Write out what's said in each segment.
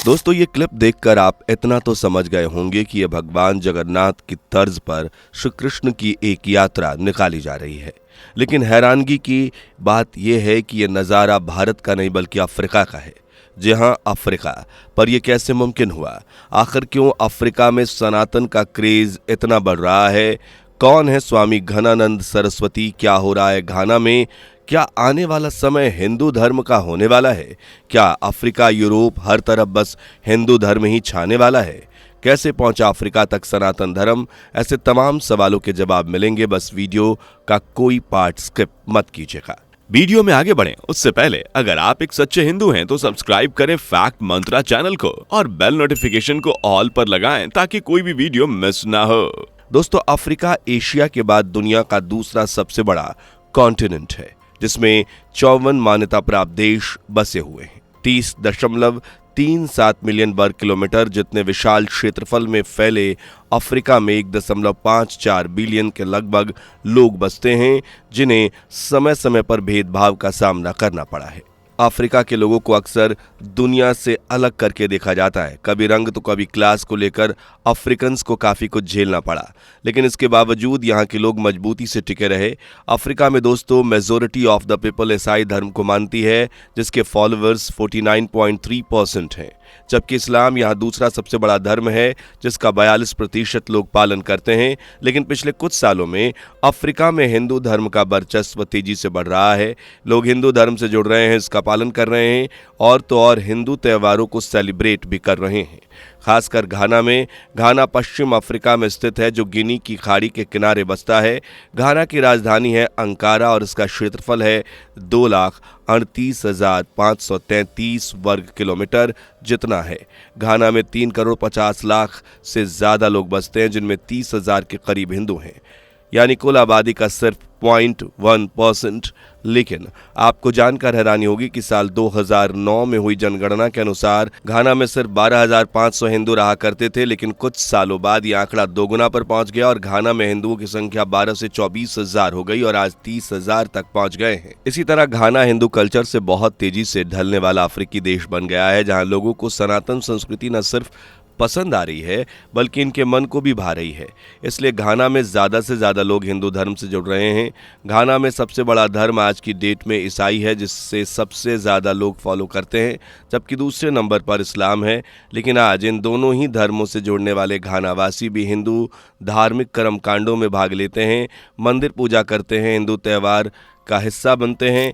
दोस्तों, ये क्लिप देखकर आप इतना तो समझ गए होंगे कि ये भगवान जगन्नाथ की तर्ज पर श्री कृष्ण की एक यात्रा निकाली जा रही है। लेकिन हैरानगी की बात यह है कि यह नज़ारा भारत का नहीं बल्कि अफ्रीका का है। जी हाँ, अफ्रीका। पर यह कैसे मुमकिन हुआ? आखिर क्यों अफ्रीका में सनातन का क्रेज इतना बढ़ रहा है? कौन है स्वामी घनानंद सरस्वती? क्या हो रहा है घाना में? क्या आने वाला समय हिंदू धर्म का होने वाला है? क्या अफ्रीका, यूरोप, हर तरफ बस हिंदू धर्म ही छाने वाला है? कैसे पहुंचा अफ्रीका तक सनातन धर्म? ऐसे तमाम सवालों के जवाब मिलेंगे, बस वीडियो का कोई पार्ट स्किप मत कीजिएगा। वीडियो में आगे बढ़ें उससे पहले अगर आप एक सच्चे हिंदू हैं तो सब्सक्राइब करें फैक्ट मंत्रा चैनल को और बेल नोटिफिकेशन को ऑल पर लगाएं ताकि कोई भी वीडियो मिस ना हो। दोस्तों, अफ्रीका एशिया के बाद दुनिया का दूसरा सबसे बड़ा कॉन्टिनेंट है, जिसमें 54 मान्यता प्राप्त देश बसे हुए हैं। 30.37 मिलियन वर्ग किलोमीटर जितने विशाल क्षेत्रफल में फैले अफ्रीका में 1.54 बिलियन के लगभग लोग बसते हैं, जिन्हें समय समय पर भेदभाव का सामना करना पड़ा है। अफ्रीका के लोगों को अक्सर दुनिया से अलग करके देखा जाता है। कभी रंग तो कभी क्लास को लेकर अफ्रीकन्स को काफी कुछ झेलना पड़ा, लेकिन इसके बावजूद यहाँ के लोग मजबूती से टिके रहे। अफ्रीका में दोस्तों मेजोरिटी ऑफ द पीपल ईसाई धर्म को मानती है, जिसके फॉलोअर्स 49.3% हैं, जबकि इस्लाम यहाँ दूसरा सबसे बड़ा धर्म है, जिसका 42% लोग पालन करते हैं। लेकिन पिछले कुछ सालों में अफ्रीका में हिंदू धर्म का वर्चस्व तेजी से बढ़ रहा है। लोग हिंदू धर्म से जुड़ रहे हैं, इसका पालन कर रहे हैं और तो और हिंदू त्योहारों को सेलिब्रेट भी कर रहे हैं। खासकर घाना में। घाना पश्चिम अफ्रीका में स्थित है, जो गिनी की खाड़ी के किनारे बसता है। घाना की राजधानी है अंकारा और इसका क्षेत्रफल है 2,38,533 वर्ग किलोमीटर जितना है। घाना में 3,50,00,000 से ज्यादा लोग बसते हैं, जिनमें 30,000 के करीब हिंदू हैं, यानी कुल आबादी का सिर्फ 0.1%। लेकिन आपको जानकर हैरानी होगी कि साल 2009 में हुई जनगणना के अनुसार घाना में सिर्फ 12,500 हिंदू रहा करते थे, लेकिन कुछ सालों बाद यह आंकड़ा दोगुना पर पहुंच गया और घाना में हिंदुओं की संख्या 12 से 24,000 हो गई और आज 30,000 तक पहुंच गए हैं। इसी तरह घाना हिंदू कल्चर से बहुत तेजी से ढलने वाला अफ्रीकी देश बन गया है, जहां लोगों को सनातन संस्कृति न सिर्फ पसंद आ रही है बल्कि इनके मन को भी भा रही है। इसलिए घाना में ज्यादा से ज्यादा लोग हिंदू धर्म से जुड़ रहे हैं। घाना में सबसे बड़ा धर्म आज की डेट में ईसाई है, जिससे सबसे ज्यादा लोग फॉलो करते हैं, जबकि दूसरे नंबर पर इस्लाम है। लेकिन आज इन दोनों ही धर्मों से जुड़ने वाले घानावासी भी हिंदू धार्मिक कर्मकांडों में भाग लेते हैं, मंदिर पूजा करते हैं, हिंदू त्योहार का हिस्सा बनते हैं।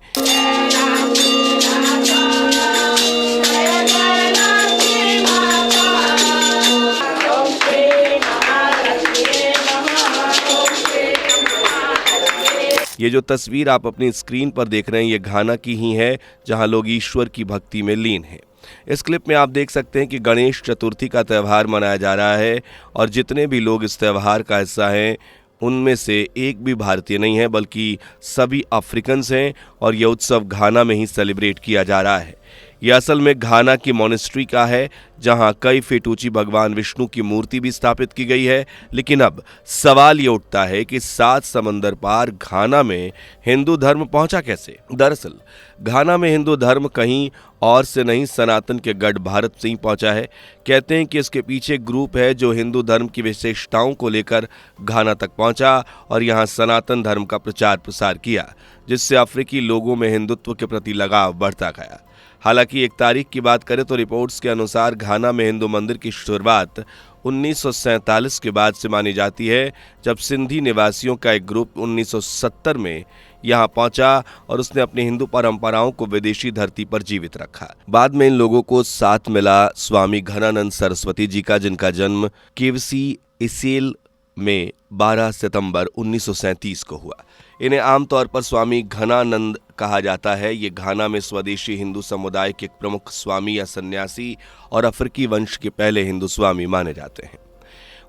ये जो तस्वीर आप अपनी स्क्रीन पर देख रहे हैं, ये घाना की ही है, जहां लोग ईश्वर की भक्ति में लीन हैं। इस क्लिप में आप देख सकते हैं कि गणेश चतुर्थी का त्यौहार मनाया जा रहा है और जितने भी लोग इस त्यौहार का हिस्सा हैं, उनमें से एक भी भारतीय नहीं है, बल्कि सभी अफ्रीकन्स हैं और यह उत्सव घाना में ही सेलिब्रेट किया जा रहा है। यह असल में घाना की मोनेस्ट्री का है, जहां कई फीट ऊंची भगवान विष्णु की मूर्ति भी स्थापित की गई है। लेकिन अब सवाल ये उठता है कि 7 समंदर पार घाना में हिंदू धर्म पहुंचा कैसे? दरअसल घाना में हिंदू धर्म कहीं और से नहीं, सनातन के गढ़ भारत से ही पहुंचा है। कहते हैं कि इसके पीछे ग्रुप है जो हिंदू धर्म की विशेषताओं को लेकर घाना तक पहुंचा और यहां सनातन धर्म का प्रचार प्रसार किया, जिससे अफ्रीकी लोगों में हिंदुत्व के प्रति लगाव बढ़ता गया। हालांकि एक तारीख की बात करें तो रिपोर्ट्स के अनुसार घाना में हिंदू मंदिर की शुरुआत 1947 के बाद से मानी जाती है, जब सिंधी निवासियों का एक ग्रुप 1970 में यहां पहुंचा और उसने अपनी हिंदू परंपराओं को विदेशी धरती पर जीवित रखा। बाद में इन लोगों को साथ मिला स्वामी घनानंद सरस्वती जी का, जिनका जन्म केवसी इसेल में 12 सितंबर 1937 को हुआ। इन्हें आमतौर पर स्वामी घनानंद कहा जाता है। ये घाना में स्वदेशी हिंदू समुदाय के एक प्रमुख स्वामी या सन्यासी और अफ्रीकी वंश के पहले हिंदू स्वामी माने जाते हैं।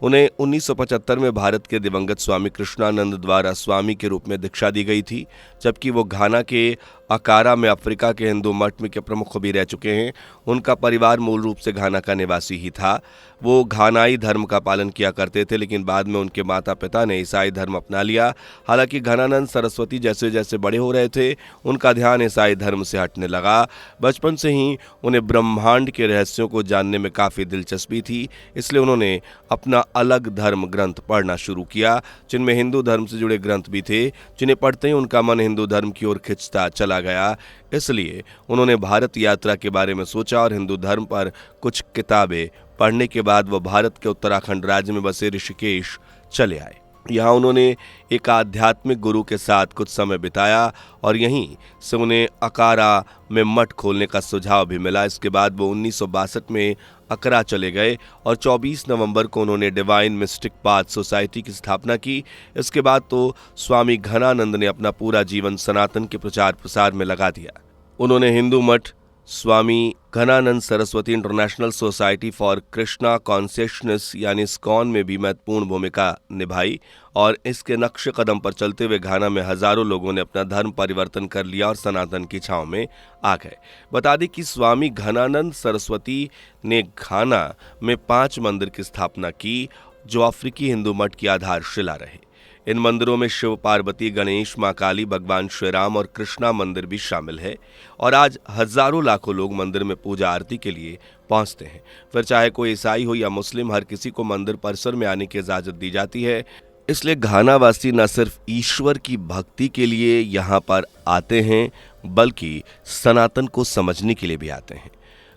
उन्हें 1975 में भारत के दिवंगत स्वामी कृष्णानंद द्वारा स्वामी के रूप में दीक्षा दी गई थी, जबकि वो घाना के अकारा में अफ्रीका के हिंदू मठ में के प्रमुख भी रह चुके हैं। उनका परिवार मूल रूप से घाना का निवासी ही था। वो घानाई धर्म का पालन किया करते थे, लेकिन बाद में उनके माता पिता ने ईसाई धर्म अपना लिया। हालांकि घनानंद सरस्वती जैसे जैसे बड़े हो रहे थे, उनका ध्यान ईसाई धर्म से हटने लगा। बचपन से ही उन्हें ब्रह्मांड के रहस्यों को जानने में काफ़ी दिलचस्पी थी, इसलिए उन्होंने अपना अलग धर्म ग्रंथ पढ़ना शुरू किया, जिनमें हिंदू धर्म से जुड़े ग्रंथ भी थे। जिन्हें पढ़ते ही उनका मन हिंदू धर्म की ओर खिंचता चला गया। इसलिए उन्होंने भारत यात्रा के बारे में सोचा और हिंदू धर्म पर कुछ किताबें पढ़ने के बाद वह भारत के उत्तराखंड राज्य में बसे ऋषिकेश चले आए। यहाँ उन्होंने एक आध्यात्मिक गुरु के साथ कुछ समय बिताया और यहीं से उन्हें अकारा में मठ खोलने का सुझाव भी मिला। इसके बाद वो 1962 में अकरा चले गए और 24 नवंबर को उन्होंने डिवाइन मिस्टिक पाथ सोसाइटी की स्थापना की। इसके बाद तो स्वामी घनानंद ने अपना पूरा जीवन सनातन के प्रचार प्रसार में लगा दिया। उन्होंने हिंदू मठ Swami Ghananand Saraswati international society for Krishna consciousness यानी इस्कॉन में भी महत्वपूर्ण भूमिका निभाई और इसके नक्शे कदम पर चलते हुए घाना में हजारों लोगों ने अपना धर्म परिवर्तन कर लिया और सनातन की छांव में आ गए। बता दें कि स्वामी घनानंद सरस्वती ने घाना में 5 मंदिर की स्थापना की, जो अफ्रीकी हिंदू मठ की आधारशिला रहे। इन मंदिरों में शिव पार्वती, गणेश, मां काली, भगवान श्री राम और कृष्णा मंदिर भी शामिल है और आज हजारों लाखों लोग मंदिर में पूजा आरती के लिए पहुंचते हैं। फिर चाहे कोई ईसाई हो या मुस्लिम, हर किसी को मंदिर परिसर में आने की इजाजत दी जाती है। इसलिए घानावासी न सिर्फ ईश्वर की भक्ति के लिए यहाँ पर आते हैं, बल्कि सनातन को समझने के लिए भी आते हैं।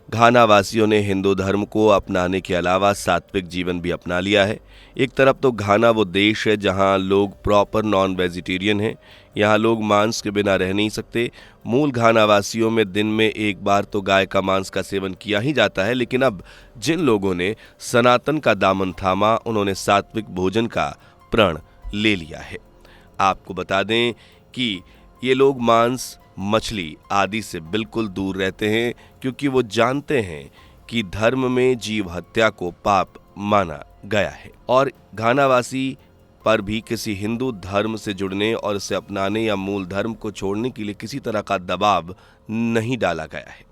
घानावासियों ने हिंदू धर्म को अपनाने के अलावा सात्विक जीवन भी अपना लिया है। एक तरफ तो घाना वो देश है जहां लोग प्रॉपर नॉन वेजिटेरियन हैं। यहाँ लोग मांस के बिना रह नहीं सकते। मूल घानावासियों में दिन में एक बार तो गाय का मांस का सेवन किया ही जाता है, लेकिन अब जिन लोगों ने सनातन का दामन थामा, उन्होंने सात्विक भोजन का प्रण ले लिया है। आपको बता दें कि ये लोग मांस, मछली आदि से बिल्कुल दूर रहते हैं, क्योंकि वो जानते हैं कि धर्म में जीव हत्या को पाप माना गया है और घानावासी पर भी किसी हिंदू धर्म से जुड़ने और इसे अपनाने या मूल धर्म को छोड़ने के लिए किसी तरह का दबाव नहीं डाला गया है,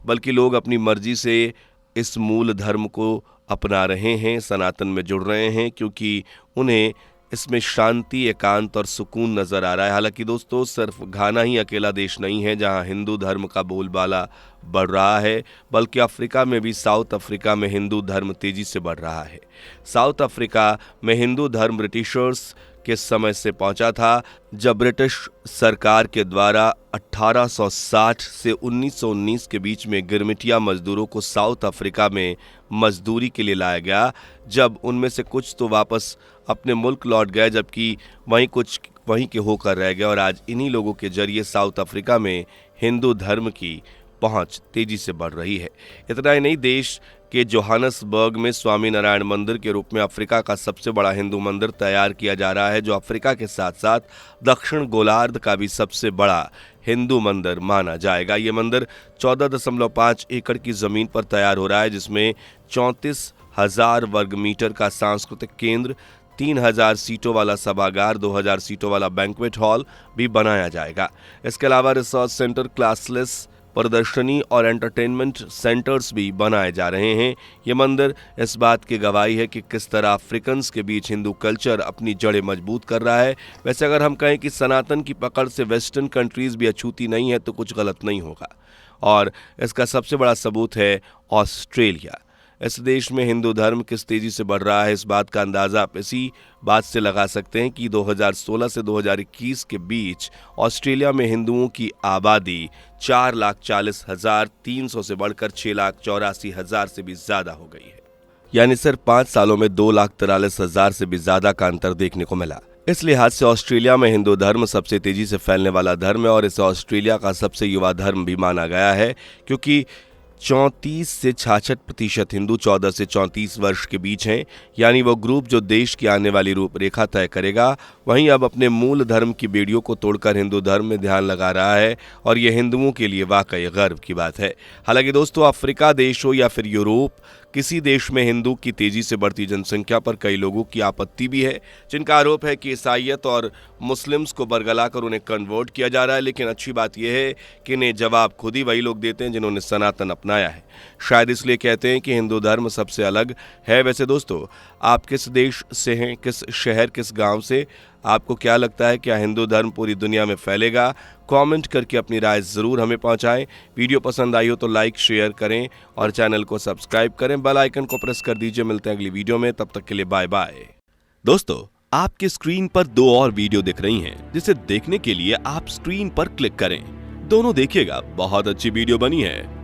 बल्कि लोग अपनी मर्जी से इस मूल धर्म को अपना रहे हैं, सनातन में जुड़ रहे हैं, क्योंकि उन्हें इसमें शांति, एकांत और सुकून नजर आ रहा है। हालांकि दोस्तों, सिर्फ घाना ही अकेला देश नहीं है जहां हिंदू धर्म का बोलबाला बढ़ रहा है, बल्कि अफ्रीका में भी, साउथ अफ्रीका में हिंदू धर्म तेजी से बढ़ रहा है। साउथ अफ्रीका में हिंदू धर्म ब्रिटिशर्स के समय से पहुंचा था, जब ब्रिटिश सरकार के द्वारा 1860 से 1919 के बीच में गिरमिटिया मजदूरों को साउथ अफ्रीका में मजदूरी के लिए लाया गया। जब उनमें से कुछ तो वापस अपने मुल्क लौट गए, जबकि कुछ वहीं के होकर रह गए और आज इन्हीं लोगों के जरिए साउथ अफ्रीका में हिंदू धर्म की पहुंच तेजी से बढ़ रही है। इतना ही नहीं, देश के जोहानसबर्ग में स्वामी नारायण मंदिर के रूप में अफ्रीका का सबसे बड़ा हिंदू मंदिर तैयार किया जा रहा है, जो अफ्रीका के साथ साथ दक्षिण गोलार्ध का भी सबसे बड़ा हिंदू मंदिर माना जाएगा। ये मंदिर 14.5 एकड़ की जमीन पर तैयार हो रहा है, जिसमें 34,000 वर्ग मीटर का सांस्कृतिक केंद्र, 3,000 सीटों वाला सभागार, 2,000 सीटों वाला बैंक्वेट हॉल भी बनाया जाएगा। इसके अलावा रिसर्च सेंटर, क्लासलेस प्रदर्शनी और एंटरटेनमेंट सेंटर्स भी बनाए जा रहे हैं। ये मंदिर इस बात की गवाही है कि किस तरह अफ्रीकन्स के बीच हिंदू कल्चर अपनी जड़ें मजबूत कर रहा है। वैसे अगर हम कहें कि सनातन की पकड़ से वेस्टर्न कंट्रीज भी अछूती नहीं है, तो कुछ गलत नहीं होगा। और इसका सबसे बड़ा सबूत है ऑस्ट्रेलिया। इस देश में हिंदू धर्म किस तेजी से बढ़ रहा है, इस बात का अंदाजा आप इसी बात से लगा सकते हैं कि 2016 से 2021 के बीच ऑस्ट्रेलिया में हिंदुओं की आबादी 4,40,300 से बढ़कर 6,84,000 से भी ज्यादा हो गई है। यानी सिर्फ 5 सालों में 2,43,000 से भी ज्यादा का अंतर देखने को मिला। इस लिहाज से ऑस्ट्रेलिया में हिंदू धर्म सबसे तेजी से फैलने वाला धर्म है और इसे ऑस्ट्रेलिया का सबसे युवा धर्म भी माना गया है, क्योंकि 34 से 66% हिंदू 14 से 34 वर्ष के बीच हैं। यानी वो ग्रुप जो देश की आने वाली रूपरेखा तय करेगा। वहीं अब अपने मूल धर्म की बेड़ियों को तोड़कर हिंदू धर्म में ध्यान लगा रहा है और ये हिंदुओं के लिए वाकई गर्व की बात है। हालांकि दोस्तों, अफ्रीका देश हो या फिर यूरोप, किसी देश में हिंदू की तेजी से बढ़ती जनसंख्या पर कई लोगों की आपत्ति भी है, जिनका आरोप है कि ईसाईयत और मुस्लिम्स को बरगलाकर उन्हें कन्वर्ट किया जा रहा है। लेकिन अच्छी बात यह है कि इन्हें जवाब खुद ही वही लोग देते हैं जिन्होंने सनातन अपनाया है। शायद इसलिए कहते हैं कि हिंदू धर्म सबसे अलग है। वैसे दोस्तों, आप किस देश से हैं, किस शहर, किस गांव से? आपको क्या लगता है, क्या हिंदू धर्म पूरी दुनिया में फैलेगा? कमेंट करके अपनी राय ज़रूर हमें पहुंचाएं। वीडियो पसंद आई हो तो लाइक शेयर करें और चैनल को सब्सक्राइब करें। बेल आइकन को प्रेस कर दीजिए। मिलते हैं अगली वीडियो में, तब तक के लिए बाय बाय। दोस्तों, आपकी स्क्रीन पर 2 और वीडियो दिख रही हैं, जिसे देखने के लिए आप स्क्रीन पर क्लिक करें। दोनों देखिएगा, बहुत अच्छी वीडियो बनी है।